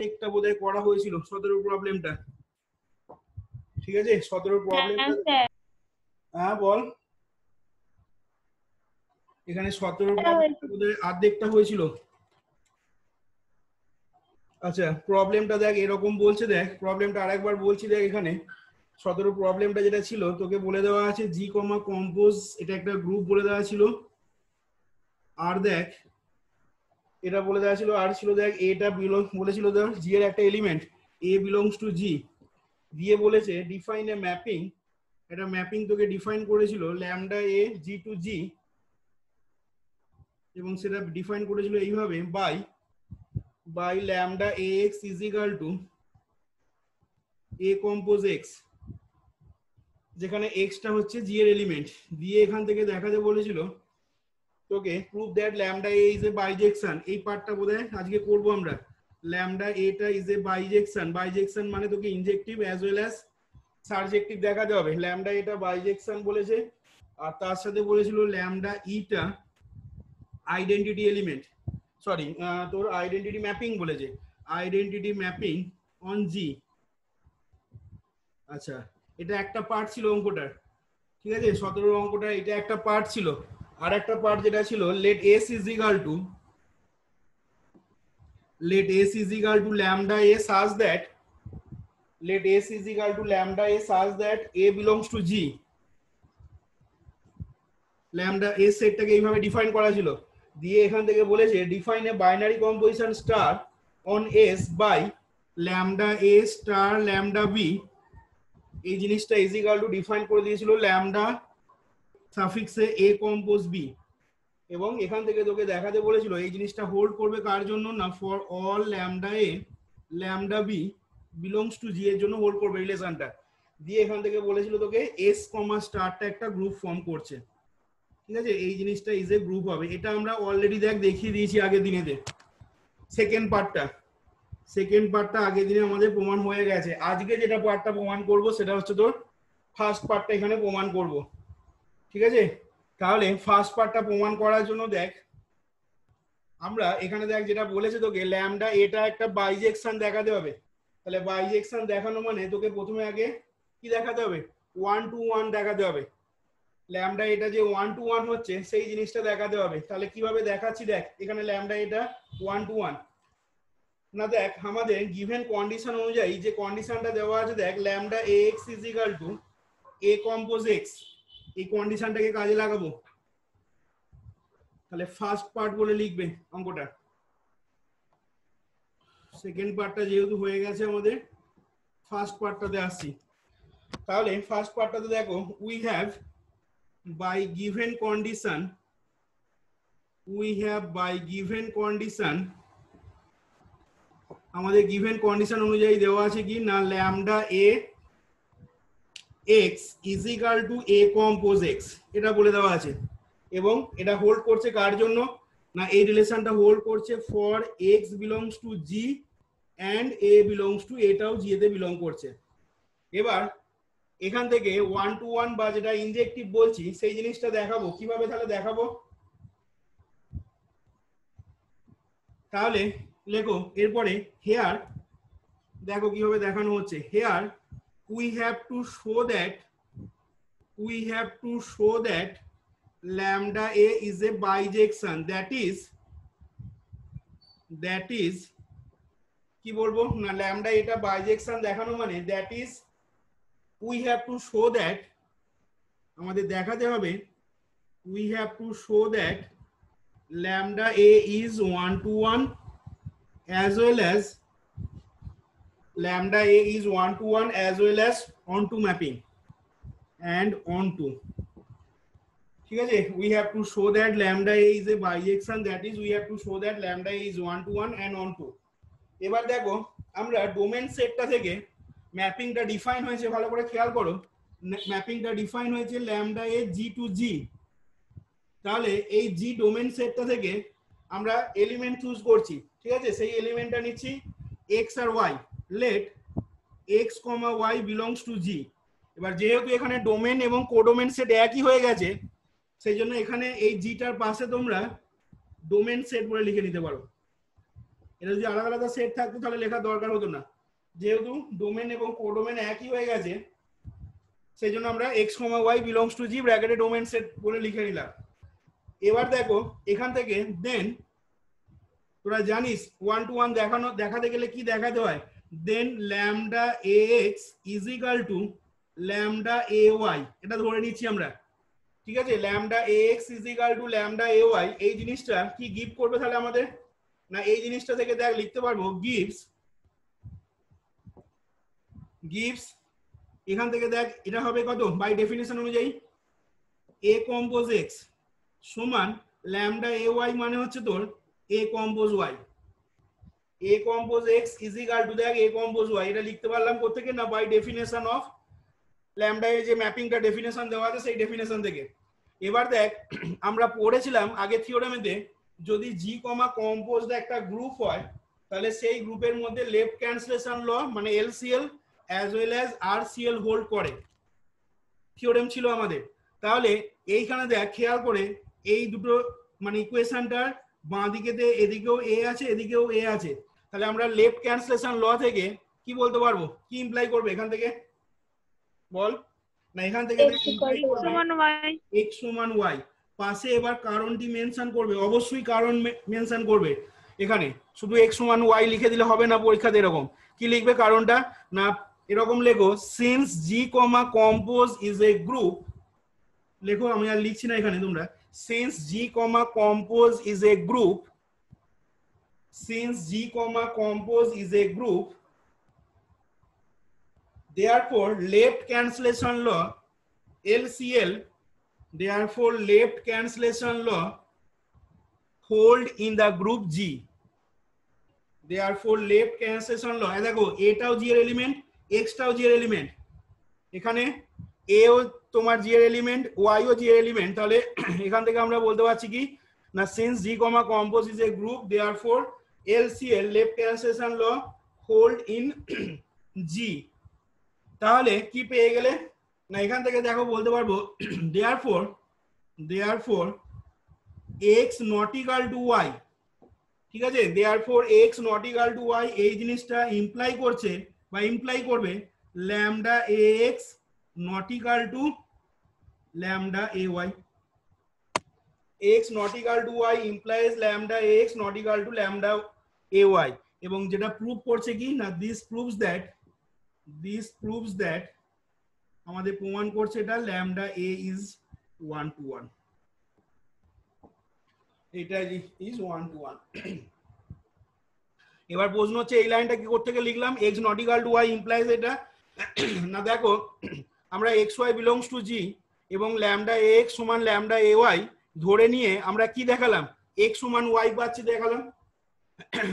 দেখটা বোধহয় করা হয়েছিল 17 প্রবলেমটা, ঠিক আছে? 17 প্রবলেমটা, হ্যাঁ বল। এখানে 17 প্রবলেমটা বোধহয় অর্ধেকটা হয়েছিল। আচ্ছা প্রবলেমটা দেখ এরকম বলছে, দেখ প্রবলেমটা আরেকবার বলছি, দেখ এখানে 17 প্রবলেমটা যেটা ছিল তোকে বলে দেওয়া আছে জি কমা কম্পোজ, এটা একটা গ্রুপ বলে দেওয়া ছিল। আর দেখ এটা বলে দেওয়া ছিল, আর ছিল দেখ এটা বিলং বলেছিল ধর জি এর একটা element a belongs to G, দিয়ে বলেছে ডিফাইন এ ম্যাপিং, এটা ম্যাপিং তোকে ডিফাইন করেছিল lambda A G to G, এবং সেটা ডিফাইন করেছিল এইভাবে by lambda a x is equal to a compose x, যেখানে এক্সটা হচ্ছে জি এর এলিমেন্ট, দিয়ে এখান থেকে দেখাতে বলেছিল তোকে prove that lambda A is a বাইজেকশন, এই পার্টটা বোধহয় আজকে করবো আমরা। ল্যামডা এটা ইজ এ বাইজেকশন, বাইজেকশন মানে তোকে ইনজেক্টিভ অ্যাজ ওয়েল অ্যাজ সারজেক্টিভ দেখাতে হবে। ল্যামডা এটা বাইজেকশন বলেছে, আর তার সাথে বলেছিল ল্যামডা ইটা আইডেন্টিটি এলিমেন্ট, সরি তোর আইডেন্টিটি ম্যাপিং বলেছে, আইডেন্টিটি ম্যাপিং অন জি। আচ্ছা এটা একটা পার্ট ছিল অঙ্কটার, ঠিক আছে? 17 অঙ্কটা এটা একটা পার্ট ছিল। আর একটা পার্ট যেটা ছিল let S is equal to lambda a such that a belongs to g, lambda A সেটটাকে এইভাবে ডিফাইন করা ছিল, দিয়ে এখান থেকে বলেছে define a binary composition star on S by lambda A star lambda B, এই জিনিসটা ইজ ইকুয়াল টু ডিফাইন করে দিয়েছিল ল্যামডা সাফিক্সে এ কম্পোজ বি, এবং এখান থেকে তোকে দেখাতে বলেছিল এই জিনিসটা হোল্ড করবে কার জন্য না, for all lambda A lambda B belongs to G এর জন্য হোল্ড করবে রিলেশনটা, দিয়ে এখান থেকে বলেছিল তোকে এস কমা স্টারটা একটা গ্রুপ ফর্ম করছে, ঠিক আছে? এই জিনিসটা ইজ এ গ্রুপ হবে, এটা আমরা অলরেডি দেখিয়ে দিয়েছি আগের দিনেতে। সেকেন্ড পার্টটা আগের দিনে আমাদের প্রমাণ হয়ে গেছে, আজকে যেটা পার্টটা প্রমাণ করব সেটা হচ্ছে তোর ফার্স্ট পার্টটা এখানে প্রমাণ করব, ঠিক আছে? তাহলে ফার্স্ট পার্টটা প্রমাণ করার জন্য দেখ আমরা এখানে দেখ যেটা বলেছে তোকে ল্যামডা এটা একটা বাইজেকশন দেখাতে হবে, তাহলে বাইজেকশন দেখানো মানে তোকে প্রথমে আগে কি দেখাতে হবে, 1 to 1 দেখাতে হবে, ল্যামডা এটা যে 1 to 1 হচ্ছে সেই জিনিসটা দেখাতে হবে। তাহলে কিভাবে দেখাচ্ছি দেখ, এখানে ল্যামডা এটা 1 to 1 না, দেখ আমাদের গিভেন কন্ডিশন অনুযায়ী যে কন্ডিশনটা দেওয়া আছে দেখ lambda a x is equal to a compose x, এই কন্ডিশনটাকে কাজে লাগাবো, তাহলে ফার্স্ট পার্ট বলে লিখবে অঙ্কটা। সেকেন্ড পার্টটা যেহেতু হয়ে গেছে আমাদের, ফার্স্ট পার্টটাতে আসছি। তাহলে ফার্স্ট পার্টটাতে দেখো we have by given condition আমাদের গিভেন কন্ডিশন অনুযায়ী দেওয়া আছে কি না, lambda a x is equal to a compose x, এটা বলে দেওয়া আছে, এবং এটা হোল্ড করছে কার জন্য না, এই রিলেশনটা হোল্ড করছে for x belongs to G and a belongs two, এটাও জি তে বিলং করছে। এবার এখান থেকে 1 to 1 বা যেটা ইনজেক্টিভ বলছি সেই জিনিসটা দেখাবো কিভাবে, তাহলে দেখাবো, তাহলে লেখো এরপরে হেয়ার, দেখো কিভাবে দেখানো হচ্ছে, hair we have to show that lambda a is a bijection, that is কি বলবো না, ল্যামডা এটা বাইজেকশন দেখানো মানে that is we have to show that, আমাদের দেখাতে হবে we have to show that lambda a is 1 to 1 as well as lambda a is 1 to 1 as well as onto mapping and onto, ঠিক আছে? we have to show that lambda a is a bijection, that is we have to show that lambda a is 1 to 1 and onto। এবার দেখো আমরা domain সেটটা থেকে ম্যাপিংটা define হয়েছে, ভালো করে খেয়াল করো, ম্যাপিংটা ডিফাইন হয়েছে ল্যামডা এ জি টু জি, তাহলে এই জি ডোমেন সেটটা থেকে আমরা এলিমেন্ট চুজ করছি, ঠিক আছে? সেই এলিমেন্টটা নিচ্ছি এক্স আর Y, let X comma Y belongs to G. এবার যেহেতু এখানে ডোমেন এবং কোডোমেন সেট একই হয়ে গেছে সেই জন্য এখানে এই জিটার পাশে তোমরা ডোমেন সেট বলে লিখে নিতে পারো, এটা যদি আলাদা আলাদা সেট থাকতো তাহলে লেখার দরকার হতো না, যেহেতু ডোমেন এবং কোডোমেন একই হয়ে গেছে সেই জন্য আমরা x, y belongs to g ব্র্যাকেটে ডোমেন সেট বলে লিখে নিলাম। এবার দেখো এখান থেকে দেন তোরা জানিস 1 to 1 দেখাতে গেলে কি দেখাতে হয়, then lambda ax is equal to lambda ay, এটা ধরে নিচ্ছি আমরা, ঠিক আছে। Lambda ax is equal to lambda ay, এই জিনিসটা কি গিভ করবে তাহলে আমাদের, না এই জিনিসটা থেকে দেখ লিখতে পারবো gives এখান থেকে দেখ এটা হবে কত বাই ডেফিনিশন অনুযায়ী a কম্পোজ x সমান ল্যামডা ay মানে হচ্ছে তোর a compose y, a compose x is equal two দেখ a কম্পোজ y, এটা লিখতে পারলাম কোথা থেকে, না বাই ডেফিনেশন অফ ল্যামডা এর যে ম্যাপিংটা ডেফিনেশন দেওয়া আছে সেই ডেফিনেশন থেকে। এবার দেখ আমরা পড়েছিলাম আগে থিওরেমেতে যদি জি কমা কম্পোজড একটা গ্রুপ হয় তাহলে সেই গ্রুপের মধ্যে লেফট ক্যান্সেলেশন ল মানে LCL as well as RCL hold করে, থিওরেম ছিল আমাদের। তাহলে এইখানে দেখ খেয়াল করে এই দুটো মানে ইকুয়েশনটার বাঁ দিকেতে এদিকেও এ আছে এদিকেও এ আছে, তাহলে আমরা লেফট ক্যান্সেলেশন ল থেকে কি বলতে পারবো, কি ইমপ্লাই করবে এখান থেকে বল, না এখান থেকে x সমান y, পাশে এবার কারণটি মেনশন করবে, অবশ্যই কারণ মেনশন করবে, এখানে শুধু x সমান y লিখে দিলে হবে না পরীক্ষাতে, এরকম কি লিখবে কারণটা, না এরকম লেখো since G comma compose is a group, লেখো আমি আর লিখছি না এখানে তোমরা, since G comma compose is a group, since G comma compose is a group, therefore left cancellation law LCL, therefore left cancellation law hold in the group G, therefore left cancellation law দেখো এটাও জি এর element x টাও জি এর element, এখানে a ও তোমার জি এর element y ও জি এর element, তাহলে এখান থেকে আমরা বলতে পারছি কি না since G comma compose is a group therefore LCL left cancellation law hold in G, তাহলে কি পেয়ে গেলে, না এখান থেকে দেখো বলতে পারবো therefore x not equal to y, ঠিক আছে, therefore x not equal to y এই জিনিসটা ইমপ্লাই করছে বা ইমপ্লাই করবে lambda ax not equal to lambda ay, x not equal to y implies lambda ax not equal to lambda ay, এবং যেটা prove করছে কি না this proves that আমাদের প্রমাণ করছে এটা lambda a is 1 to 1, এটা is 1 to 1। এবার প্রশ্ন হচ্ছে এই লাইনটা কি করতে গিয়ে লিখলাম x not equal to y implies এটা, না দেখো আমরা xy belongs to g এবং lambda ax সমান lambda ay ধরে নিয়ে আমরা কি দেখালাম x সমান y পাচ্ছি দেখালাম,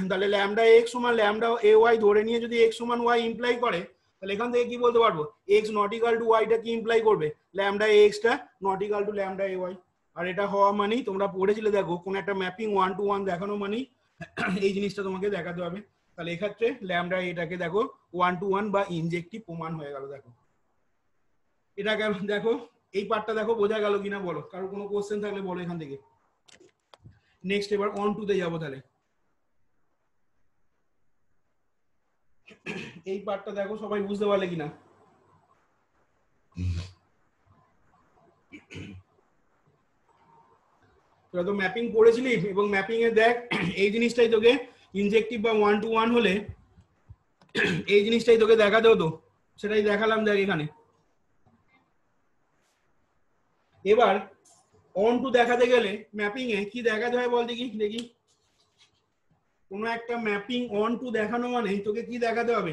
তাহলে lambda ax সমান lambda ay ধরে নিয়ে যদি x সমান y ইমপ্লাই করে তাহলে এখান থেকে কি বলতে পারবো x not equal to y টা কি ইমপ্লাই করবে lambda ax টা not equal to lambda ay, আর এটা হওয়া মানে তোমরা পড়েছিলে দেখো কোন একটা ম্যাপিং 1 to 1 দেখানো মানে এই জিনিসটা তোমাকে দেখাতে হবে, তাহলে এক্ষেত্রে lambda এটাকে দেখো 1 to 1 বা ইনজেক্টিভ প্রমাণ হয়ে গেল। দেখো এটা দেখো এই পার্টটা দেখো বোঝা গেল কিনা বলো, কারো কোনো কোশ্চেন থাকলে বলো এখান থেকে। নেক্সট এবার অন টু তে যাবো, তাহলে এই পার্টটা দেখো সবাই বুঝতে পারলে কিনা, তোরা তো ম্যাপিং পড়েছিলি এবং ম্যাপিং এ দেখ এই জিনিসটাই তোকে ইনজেক্টিভ বা 1 to 1 হলে এই জিনিসটাই তোকে দেখাতে হতো, সেটাই দেখালাম দেখ এখানে। এবার অন টু দেখাতে গেলে ম্যাপিং এ কি দেখাতে হয় বল দেখি, কোনো একটা ম্যাপিং অন টু দেখানো মানে তোকে কি দেখাতে হবে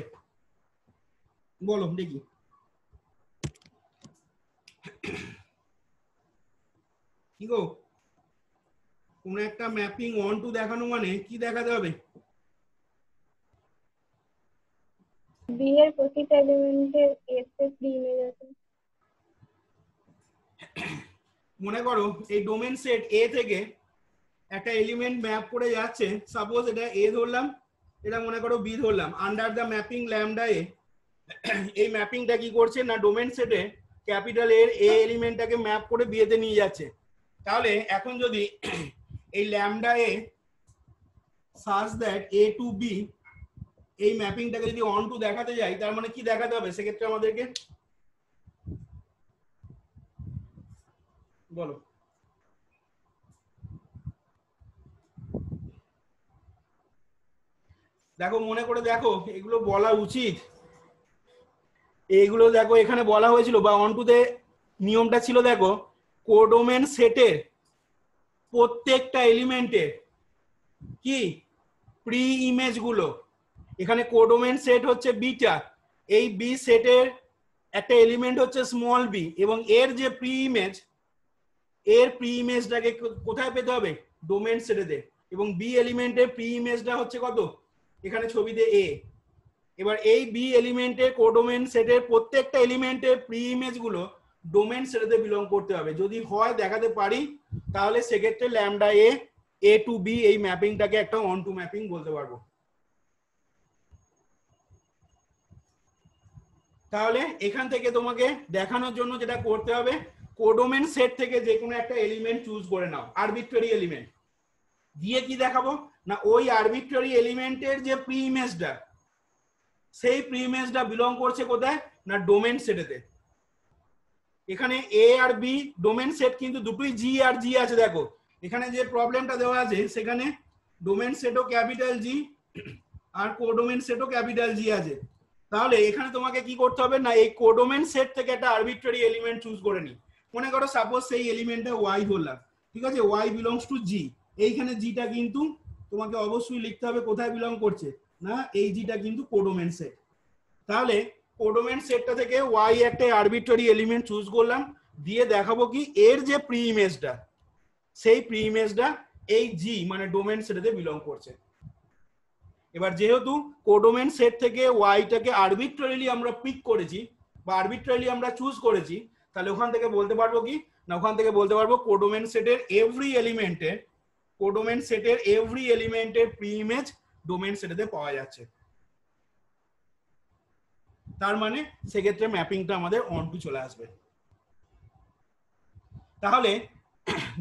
বলো দেখি, কি গো কোনো একটা ম্যাপিং অন টু দেখানো মানে কি দেখাতে হবে, বি এর প্রতিটা এলিমেন্টের এ তে ফ্রি ইমেজ আছে। মনে করো এই ডোমেন সেট এ থেকে একটা এলিমেন্ট ম্যাপ করে যাচ্ছে, সাপোজ এটা এ ধরলাম, এটা মনে করো বি ধরলাম, under the mapping lambda A এই ম্যাপিংটা কি করছে না ডোমেন সেটে ক্যাপিটাল এর এ এলিমেন্টটাকে ম্যাপ করে বি তে নিয়ে যাচ্ছে। তাহলে এখন যদি এই lambda A such that A to B এই ম্যাপিংটাকে যদি অন টু দেখাতে যাই তার মানে কি দেখাতে হবে সেক্ষেত্রে আমাদেরকে বলো। দেখো মনে করে দেখো এগুলো বলা উচিত, এইগুলো দেখো এখানে বলা হয়েছিল বা অন টু তে নিয়মটা ছিল দেখো কোডোমেন সেটের প্রত্যেকটা এলিমেন্টের কি প্রি ইমেজ গুলো, এখানে কোডোমেন সেট হচ্ছে বিটা, এই বি সেটের একটা এলিমেন্ট হচ্ছে স্মল বি এবং এর যে প্রি ইমেজ, এর প্রি ইমেজটাকে কোথায় পেতে হবে ডোমেন সেটেতে, এবং বি এলিমেন্টের প্রি ইমেজটা হচ্ছে কত এখানে ছবিতে এ। এবার এই বি এলিমেন্টের কোডোমেন সেটের প্রত্যেকটা এলিমেন্টের প্রি ইমেজ গুলো ডোমেন সেটেতে বিলং করতে হবে, যদি হয় দেখাতে পারি তাহলে সেক্ষেত্রে ল্যামডা এ টু বি এই ম্যাপিংটাকে একটা অন টু ম্যাপিং বলতে পারবো। তাহলে এখান থেকে তোমাকে দেখানোর জন্য যেটা করতে হবে কোডোমেন সেট থেকে যে কোনো একটা এলিমেন্ট চুজ করে নাও, আরবিট্রারি এলিমেন্ট দিয়ে কি দেখাবো না ওই আরবিট্রারি এলিমেন্টের যে প্রি ইমেজটা সেই প্রি ইমেজটা বিলং করছে কোথায় না ডোমেন সেটেতে। এখানে এ আর বি ডোমেন সেট কিন্তু দুটোই জি আর জি আছে, দেখো এখানে যে প্রবলেমটা দেওয়া আছে সেখানে ডোমেন সেটও ক্যাপিটাল জি আর কোডোমেন সেটও ক্যাপিটাল জি আছে। তাহলে এখানে তোমাকে কি করতে হবে না এই কোডোমেন সেট থেকে একটা আরবিট্রারি এলিমেন্ট চুজ করে নি, মনে করো সাপোজ সেই এলিমেন্টটা ওয়াই ধরলাম, ঠিক আছে ওয়াই বিলংস টু জি, এইখানে জিটা কিন্তু তোমাকে অবশ্যই লিখতে হবে কোথায় বিলং করছে না এই জিটা কিন্তু কোডোমেন সেট। তাহলে কোডোমেন সেটটা থেকে ওয়াই একটা আরবিট্রারি এলিমেন্ট চুজ করলাম, দিয়ে দেখাবো কি এর যে প্রি ইমেজটা সেই প্রি ইমেজটা এই জি মানে ডোমেন সেটে বিলং করছে। এবার যেহেতু কোডোমেন সেট থেকে ওয়াইটাকে আরবিট্রারিলি আমরা পিক করেছি বা আরবিট্রারিলি আমরা চুজ করেছি, তাহলে ওখান থেকে বলতে পারবো কি না ওখান থেকে বলতে পারবো কোডোমেন সেটের এভরি এলিমেন্টের প্রি ইমেজ ডোমেন সেটেতে পাওয়া যাচ্ছে। তার মানে সেক্ষেত্রে ম্যাপিংটা আমাদের অন টু চলে আসবে। তাহলে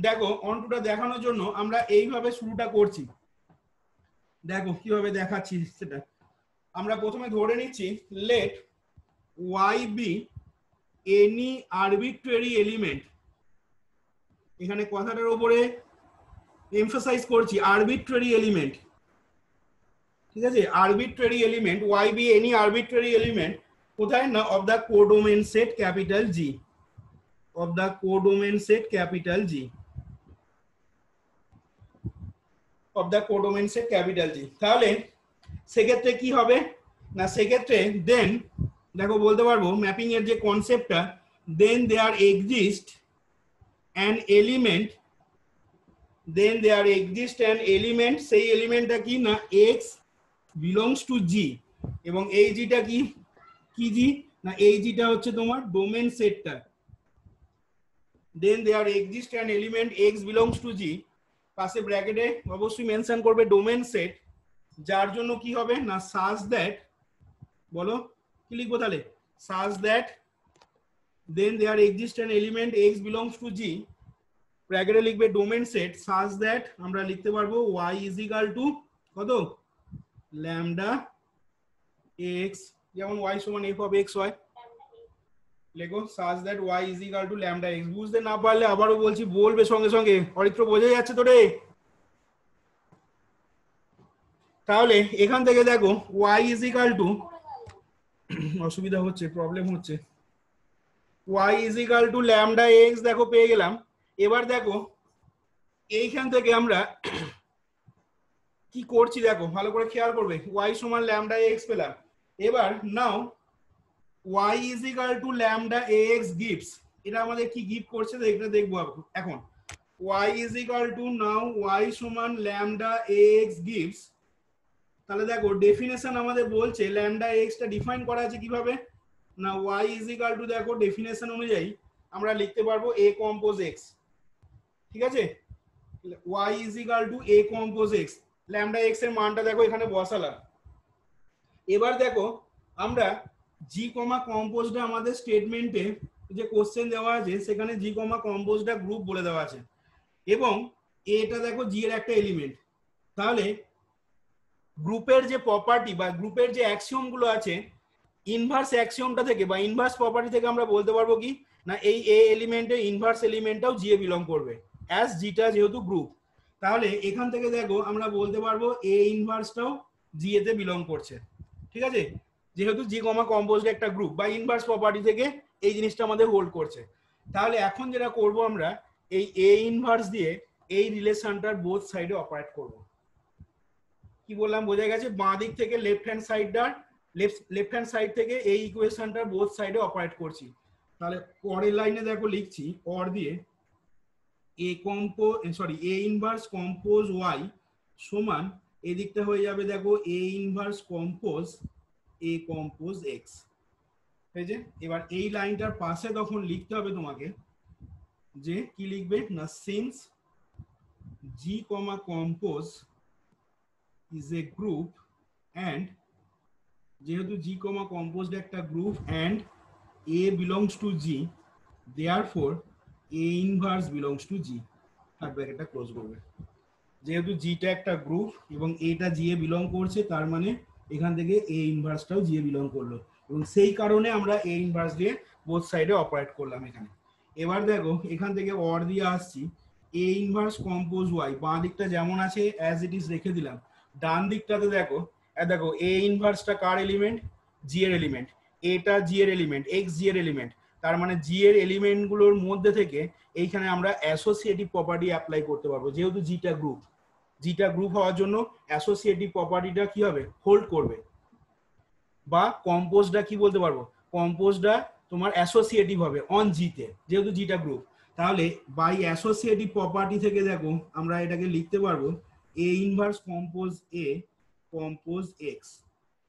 দেখো অন টুটা দেখানোর জন্য আমরা এইভাবে শুরুটা করছি, দেখো কিভাবে দেখাচ্ছি সেটা। আমরা প্রথমে ধরে নিচ্ছি let y be any arbitrary element, এখানে কথাটার উপরে এমফাসাইজ করছি আরবিট্রারি এলিমেন্ট, ঠিক আছে arbitrary element y be any arbitrary element কোথায় না of the codomain set capital G, of the codomain set capital G, of the codomain set capital G. তাহলে সেক্ষেত্রে কি হবে না সেক্ষেত্রে দেন দেখো বলতে পারবো ম্যাপিং এর যে কনসেপ্টটা, then there exist an element, then there exist an element, সেই এলিমেন্টটা কি না এক্স বিলংস টু জি, এবং এই জিটা কি কি জি না এই জিটা হচ্ছে তোমার ডোমেন সেটটা, then there exist an element X belongs to G, পাশে ব্র্যাকেটে অবশ্যই মেনশন করবে ডোমেন সেট, যার জন্য কি হবে না সাজ দ্যাট, বলো কি লিখবো তাহলে such that then there exist an element X belongs to G, ব্র্যাকেটে লিখবে ডোমেন সেট সাজ দ্যাট আমরা লিখতে পারবো ওয়াই ইজ ইকাল টু কত ল্যামডা এক্স, যেমন ওয়াই সমান এফ অফ এক্স হয় লেখো such that Y is equal to lambda X. বুঝতে না পারলে আবারও বলছি বলবে সঙ্গে সঙ্গে, অরিত্র বোঝা যাচ্ছে তো রে? তাহলে এখান থেকে দেখো y ইজ ইকাল টু, অসুবিধা হচ্ছে প্রবলেম হচ্ছে, y is equal to lambda x দেখো পেয়ে গেলাম। এবার দেখো এইখান থেকে আমরা কি করছি দেখো ভালো করে খেয়াল করবে, y সমান ল্যামডা এক্স পেলাম। এবার নাও y is equal to lambda x gives, এটা আমাদের কি গিভ করছে এটা দেখবো এখন। y is equal two now y সমান ল্যামডা এক্স গিভস, তাহলে দেখো ডেফিনেশন আমাদের বলছে ল্যামডা এক্সটা ডিফাইন করা আছে কিভাবে না y ইজ ইকাল টু দেখো ডেফিনেশন অনুযায়ী আমরা লিখতে পারবো a কম্পোজ x, ঠিক আছে y is equal two a compose x, lambda x এর মানটা দেখো এখানে বসালাম। এবার দেখো আমরা g কমা কম্পোজটা আমাদের স্টেটমেন্টে যে কোশ্চেন দেওয়া আছে সেখানে g কমা কম্পোজটা গ্রুপ বলে দেওয়া আছে এবং এটা দেখো g এর একটা এলিমেন্ট, তাহলে গ্রুপের যে প্রপার্টি বা গ্রুপের যে অ্যাক্সিওম গুলো আছে, ইনভার্স অ্যাক্সিওমটা থেকে বা ইনভার্স প্রপার্টি থেকে আমরা বলতে পারবো কি না এই এ এলিমেন্টের ইনভার্স এলিমেন্টটাও জি এ বিলং করবে অ্যাজ জিটা যেহেতু গ্রুপ। তাহলে এখান থেকে দেখো আমরা বলতে পারবো এ ইনভার্সটাও জি এ তে বিলং করছে, ঠিক আছে, যেহেতু জি কমা কম্পোজড একটা গ্রুপ বা ইনভার্স প্রপার্টি থেকে এই জিনিসটা আমাদের হোল্ড করছে। তাহলে এখন যেটা করব আমরা এই এ ইনভার্স দিয়ে এই রিলেশনটার বোথ সাইডে অপারেট করব। কি বললাম বোঝা গেছে? বাঁ দিক থেকে লেফট হ্যান্ড সাইডটার লেফট হ্যান্ড সাইড থেকে এই ইকুয়েশনটার বোথ সাইডে অপারেট করছি। তাহলে পরের লাইনে দেখো লিখছি অর দিয়ে এ ইনভার্স কম্পোজ ওয়াই সমান এদিকটা হয়ে যাবে দেখো এ ইনভার্স কম্পোজ এ কম্পোজ এক্স। ঠিক আছে, এবার এই লাইনটার পাশে তখন লিখতে হবে তোমাকে যে কি লিখবে না since G comma compose is a group and যেহেতু জি কমা কম্পোজড একটা group and a belongs to g therefore a inverse belongs to g, third ব্র্যাকেটটা ক্লোজ করবে। যেহেতু জিটা একটা গ্রুপ এবং এটা জি এ বিলং করছে তার মানে এখান থেকে এ ইনভার্সটাও জি এ বিলং করলো এবং সেই কারণে আমরা এ ইনভার্স দিয়ে বোথ সাইডে অপারেট করলাম এখানে। এবার দেখো এখান থেকে অর দিয়ে আসছি এ ইনভার্স কম্পোজ ওয়াই, বাঁ দিকটা যেমন আছে অ্যাজ ইট ইজ রেখে দিলাম, ডান দিকটাতে দেখো দেখো এ ইনভার্সটা কার এলিমেন্ট? জি এর এলিমেন্ট, এটা জি এর এলিমেন্ট, এক্স জি এর এলিমেন্ট, তার মানে জি এর এলিমেন্ট গুলোর মধ্যে থেকে এইখানে আমরা অ্যাসোসিয়েটিভ প্রপার্টি অ্যাপ্লাই করতে পারবো। যেহেতু জিটা গ্রুপ, জিটা গ্রুপ হওয়ার জন্য অ্যাসোসিয়েটিভ প্রপার্টিটা কি হবে? হোল্ড করবে। বা কম্পোজটা কি বলতে পারবো? কম্পোজটা তোমার অ্যাসোসিয়েটিভ হবে অন জিতে, যেহেতু জিটা গ্রুপ। তাহলে বাই অ্যাসোসিয়েটিভ প্রপার্টি থেকে দেখো আমরা এটাকে লিখতে পারবো এ ইনভার্স কম্পোজ এ কম্পোজ এক্স।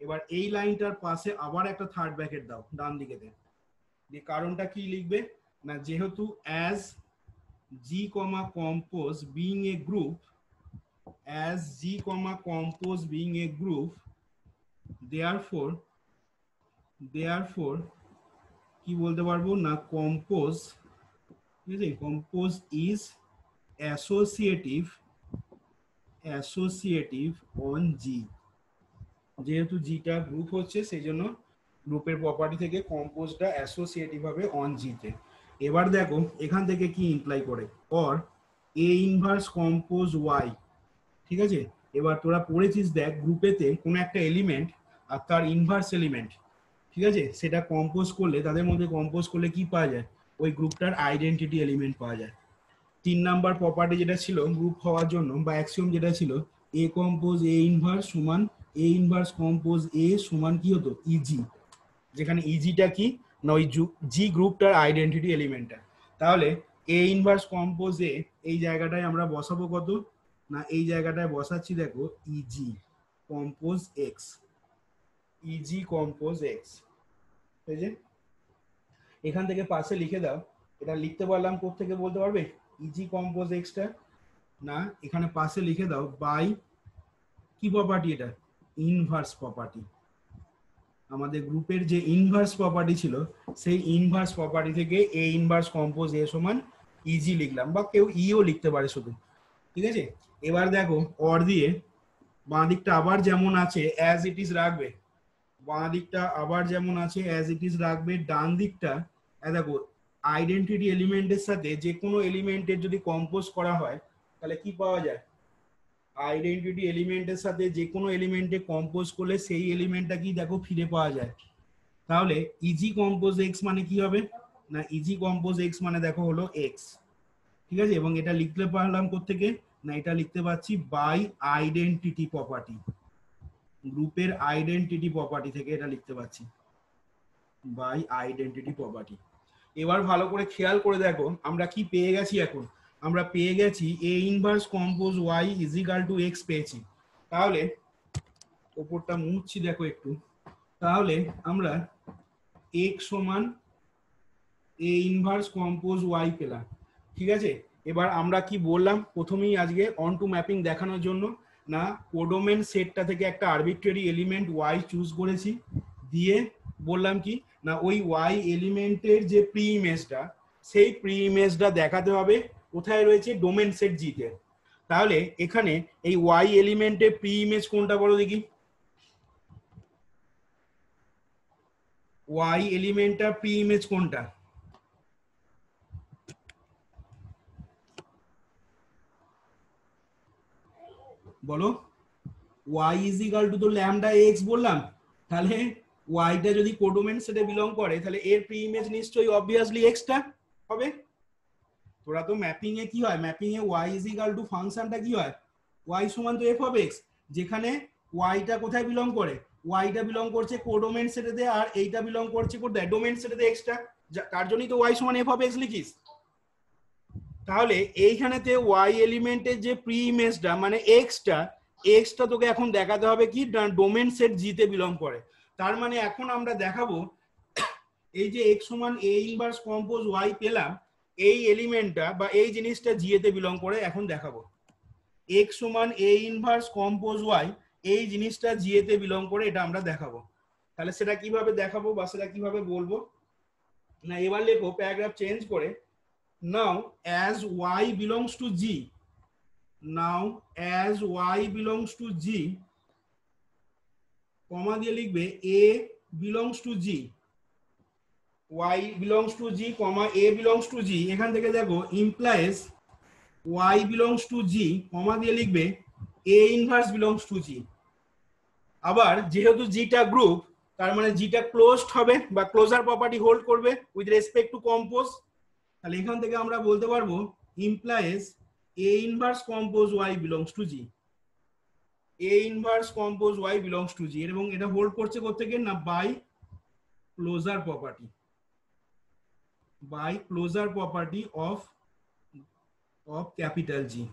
এবার এই লাইনটার পাশে আবার একটা থার্ড ব্র্যাকেট দাও ডান দিকেতে, যে কারণটা কি লিখবে না যেহেতু as G comma compose being a group, as G comma compose being a group, therefore কি বলতে পারবো না কম্পোজ, ঠিক আছে, কম্পোজ ইজ অ্যাসোসিয়েটিভ অন জি। যেহেতু জিটা গ্রুপ হচ্ছে সেই জন্য গ্রুপের প্রপার্টি থেকে কম্পোজটা অ্যাসোসিয়েটিভ হবে অন জিতে। এবার দেখো এখান থেকে কি ইমপ্লাই করে or a inverse compose y, ঠিক আছে। এবার তোরা পড়েছিস দেখ গ্রুপেতে কোনো একটা এলিমেন্ট আর তার ইনভার্স এলিমেন্ট, ঠিক আছে, সেটা কম্পোজ করলে তাদের মধ্যে কম্পোজ করলে কি পাওয়া যায়? ওই গ্রুপটার আইডেন্টিটি এলিমেন্ট পাওয়া যায়। 3 নাম্বার প্রপার্টি যেটা ছিল গ্রুপ হওয়ার জন্য বা অ্যাক্সিওম যেটা ছিল এ কম্পোজ এ ইনভার্স সমান এ ইনভার্স কম্পোজ এ সমান কি হতো? ইজি, যেখানে ইজিটা কি না ওই জি গ্রুপটার আইডেন্টিটি এলিমেন্টটা। তাহলে এ ইনভার্স কম্পোজ এ এই জায়গাটায় আমরা বসাবো কত না এই জায়গাটায় বসাচ্ছি দেখো easy compose x, easy compose x. ঠিক আছে, এখান থেকে পাশে লিখে দাও, এটা লিখতে পারলাম কোত্থেকে বলতে পারবে? ইজি কম্পোজ এক্সটা না এখানে পাশে লিখে দাও বাই কি প্রপার্টি? এটা ইনভার্স প্রপার্টি। আমাদের গ্রুপের যে ইনভার্স প্রপার্টি ছিল সেই ইনভার্স প্রপার্টি থেকে এ ইনভার্স কম্পোজ এ সমান ইজি লিখলাম, বা কেউ ইও লিখতে পারে শুধু, ঠিক আছে। এবার দেখো অর দিয়ে বাঁ দিকটা আবার যেমন আছে অ্যাজ ইট ইজ রাখবে, বাঁ দিকটা আবার যেমন আছে অ্যাজ ইট ইজ রাখবে, ডান দিকটা দেখো আইডেন্টিটি এলিমেন্টের সাথে যে কোনো এলিমেন্টের যদি কম্পোজ করা হয় তাহলে কি পাওয়া যায়? আইডেন্টিটি এলিমেন্টের সাথে যে কোনো এলিমেন্টে কম্পোজ করলে সেই এলিমেন্টটা কি দেখো ফিরে পাওয়া যায়। তাহলে ইজি কম্পোজ এক্স মানে কি হবে না ইজি কম্পোজ এক্স মানে দেখো হলো এক্স, ঠিক আছে। এবং এটা লিখতে পারলাম কোত্থেকে না এটা লিখতে পাচ্ছি বাই আইডেন্টিটি প্রপার্টি, গ্রুপের আইডেন্টিটি প্রপার্টি থেকে এটা লিখতে পাচ্ছি বাই আইডেন্টিটি প্রপার্টি। এবার ভালো করে খেয়াল করে দেখো আমরা কি পেয়ে গেছি এখন? আমরা পেয়ে গেছি A inverse compose Y is equal to X পেয়েছি। তাহলে ওপরটা মুছছি দেখো একটু, তাহলে আমরা এক্স সমান এ ইনভার্স কম্পোজ ওয়াই পেলাম, ঠিক আছে। এবার আমরা কি বললাম প্রথমেই আজকে অন টু ম্যাপিং দেখানোর জন্য না কোডোমেন সেটটা থেকে একটা আরবিট্রারি এলিমেন্ট ওয়াই চুজ করেছি, দিয়ে বললাম কি না ওই ওয়াই এলিমেন্টের যে প্রি ইমেজটা সেই প্রি ইমেজটা দেখাতে হবে কোথায় রয়েছে? ডোমেন সেট জিতে। তাহলে এখানে এই ওয়াই এলিমেন্টের প্রি ইমেজ কোনটা বলো দেখি, ওয়াই এলিমেন্টটা প্রি ইমেজ কোনটা? বলো। y ইজ ইকাল টু তো ল্যামডা এক্স বললাম, তাহলে ওয়াইটা যদি কোডোমেন সেটে বিলং করে তাহলে এর প্রি ইমেজ নিশ্চয়ই অবভিয়াসলি এক্সটা হবে। তোরা তো ম্যাপিং এ কি হয়, mapping A y is equal two ফাংশনটা কি হয়, y সমান তো f অফ x, যেখানে ওয়াইটা কোথায় বিলং করে, ওয়াইটা বিলং করছে কোডোমেন সেটেতে আর এইটা বিলং করছে কোথায়, ডোমেন সেটেতে এক্সটা, তার জন্যই তো y সমান f অফ x লিখিস। তাহলে এইখানেতে y এলিমেন্টের যে প্রি ইমেজটা মানে এক্সটা তোকে এখন দেখাতে হবে কি ডোমেন সেট জি তে বিলং করে। তার মানে এখন আমরা দেখাবো এই যে x সমান a ইনভার্স কম্পোজ y পেলাম, এই এলিমেন্টটা বা এই জিনিসটা জি তে বিলং করে। এখন দেখাবো x সমান a ইনভার্স কম্পোজ y এই জিনিসটা জি তে বিলং করে, এটা আমরা দেখাবো। তাহলে সেটা কিভাবে দেখাবো বা সেটা কিভাবে বলবো না, এবার লেখো প্যারাগ্রাফ চেঞ্জ করে, now as y belongs to G, now as y belongs to G, কমা দিয়ে লিখবে a belongs to G, y belongs to G, comma a belongs to G, এখান থেকে দেখো implies y belongs to G, কমা দিয়ে লিখবে a inverse belongs to G। আবার যেহেতু জিটা group তার মানে জিটা ক্লোজড হবে বা ক্লোজার প্রপার্টি হোল্ড করবে উইথ রেসপেক্ট টু কম্পোজ, তাহলে এখান থেকে আমরা বলতে পারবো implies a inverse compose y belongs to G, a inverse compose y belongs to G, এবং এটা হোল্ড করছে কোত্থেকে না by closure property, by closure property of capital G.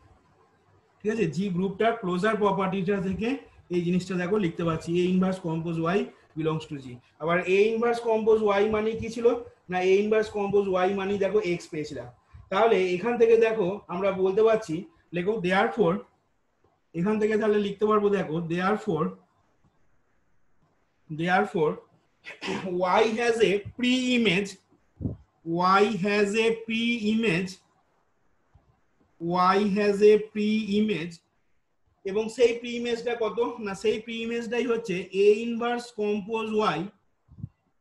ঠিক আছে, জি গ্রুপটার ক্লোজার প্রপার্টিটা থেকে এই জিনিসটা দেখো লিখতে পাচ্ছি a inverse compose y belongs to G। আবার a inverse compose y মানে কি ছিল না, a inverse compose y মানে দেখো x পেয়েছিলাম। তাহলে এখান থেকে দেখো আমরা বলতে পারছি, লেখো therefore, এখান থেকে তাহলে লিখতে পারবো দেখো therefore y has a pre-image, y has a pre-image, y has a pre-image, এবং সেই প্রি ইমেজটা কত না, সেই প্রি ইমেজটাই হচ্ছে a ইনভার্স কম্পোজ y,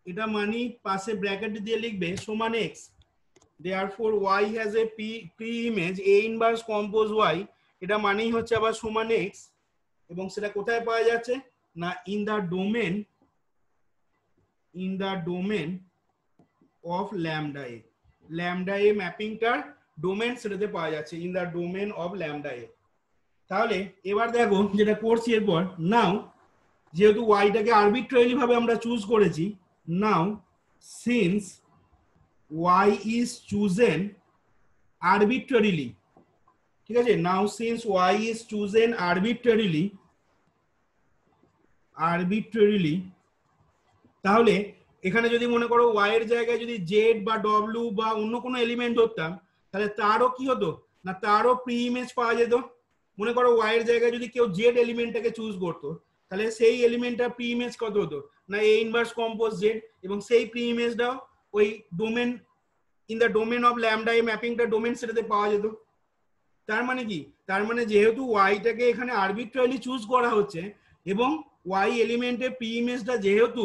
এটা মানে পাশে ব্র্যাকেট দিয়ে লিখবে সমান x, therefore y has a pre image a inverse compose y, এটা মানেই হচ্ছে আবার সমান x, এবং সেটা কোথায় পাওয়া যাচ্ছে না in the domain of lambda A, lambda A ম্যাপিংটার ডোমেন সেটাতে পাওয়া যাচ্ছে in the domain of lambda A. তাহলে এবার দেখো যেটা করছি এরপর, নাও যেহেতু ওয়াইটাকে আরবিট্রারিলি ভাবে আমরা চুজ করেছি, নাও since y is chosen arbitrarily, ঠিক আছে, now since y is chosen arbitrarily, তাহলে এখানে যদি মনে করো y এর জায়গায় যদি z বা w বা অন্য কোনো এলিমেন্ট ধরতাম তাহলে তারও কি হতো না, তারও প্রি ইমেজ পাওয়া যেত। মনে করো y এর জায়গায় যদি কেউ z এলিমেন্টটাকে চুজ করতো তাহলে সেই এলিমেন্টটার প্রি ইমেজ কত হতো না a ইনভার্স কম্পোজ z, এবং সেই প্রি ইমেজটাও ওই domain in the domain of lambda A ম্যাপিংটা ডোমেন সেটাতে পাওয়া যেত। তার মানে কি, তার মানে যেহেতু ওয়াইটাকে এখানে আরবিট্রারিলি চুজ করা হচ্ছে এবং ওয়াই এলিমেন্টের প্রি ইমেজটা যেহেতু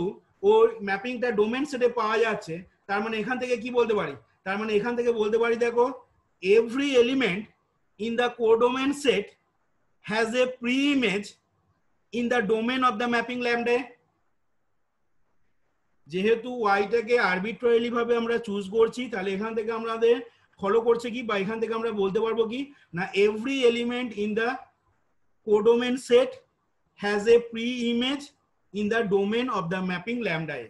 ওর ম্যাপিংটা ডোমেন সেটে পাওয়া যাচ্ছে, তার মানে এখান থেকে কি বলতে পারি, তার মানে এখান থেকে বলতে পারি দেখো every element in the codomain set has a pre image in the domain of the mapping lambda. যেহেতু ওয়াইটাকে আরবিট্রারিলি ভাবে আমরা চুজ করছি তাহলে এখান থেকে আমাদের ফলো করছে কি বা এখান থেকে আমরা বলতে পারবো কি না every element in the codomain set has a pre image in the domain of the mapping lambda এ।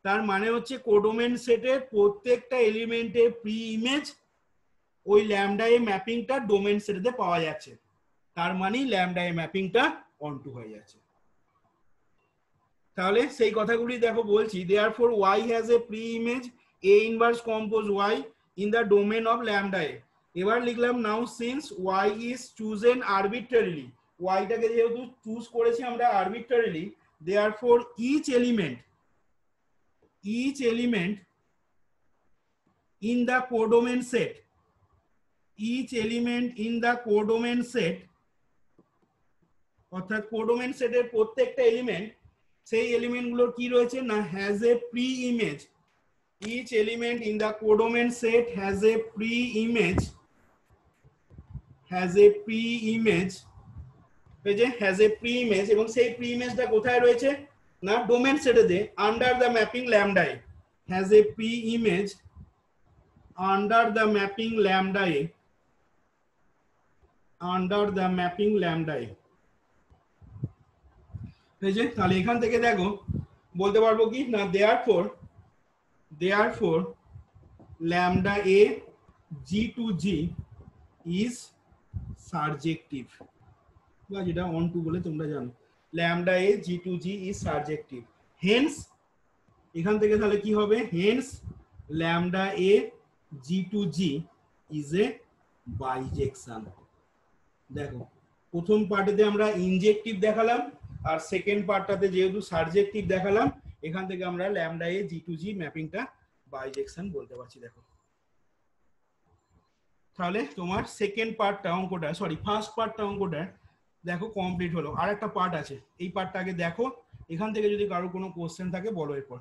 তার মানে হচ্ছে কোডোমেন সেটের প্রত্যেকটা এলিমেন্টের প্রি ইমেজ ওই ল্যামডা এ ম্যাপিংটা ডোমেন সেটেতে পাওয়া যাচ্ছে, তার মানে ল্যামডা এ ম্যাপিংটা অনটু হয়ে যাচ্ছে। তাহলে সেই কথাগুলি দেখো বলছি, therefore y has a pre-image a inverse compose y in the domain of lambda a। এবার লিখলাম now since y is chosen arbitrarily, y টাকে যেহেতু চুজ করেছি আমরা arbitrarily, therefore each element in the codomain set, each element in the codomain set, অর্থাৎ codomain সেটের প্রত্যেকটা element, সেই এলিমেন্ট গুলোর কি রয়েছে না has a pre image. Each element in the codomain set has a pre image, has a pre image, এই যে হ্যাজ এ প্রি ইমেজ, এবং সেই প্রি ইমেজটা কোথায় রয়েছে না ডোমেন সেটেতে under the mapping lambda A, has a pre image under the mapping lambda A, under the mapping lambda A. এই যে তাহলে এখান থেকে দেখো বলতে পারবো কি না therefore lambda A G to G is surjective, বা যেটা অন টু বলে তোমরা জানো, lambda A G to G is surjective. Hence এখান থেকে তাহলে কি হবে, hence lambda A G to G is a bijection. দেখো প্রথম পার্টেতে আমরা ইনজেক্টিভ দেখালাম, আর সেকেন্ড পার্টটাতে যেহেতু সারজেক্টিভ দেখালাম, এখান থেকে আমরা ল্যামডা এ জি টু জি ম্যাপিংটা বাইজেকশন বলতে পারছি। দেখো তাহলে তোমার সেকেন্ড পার্টটা অঙ্কটা, সরি ফার্স্ট পার্টটা অঙ্কটা দেখো কমপ্লিট হলো। আর একটা পার্ট আছে, এই পার্টটা আগে দেখো, এখান থেকে যদি কারো কোনো কোশ্চেন থাকে বলো এরপর।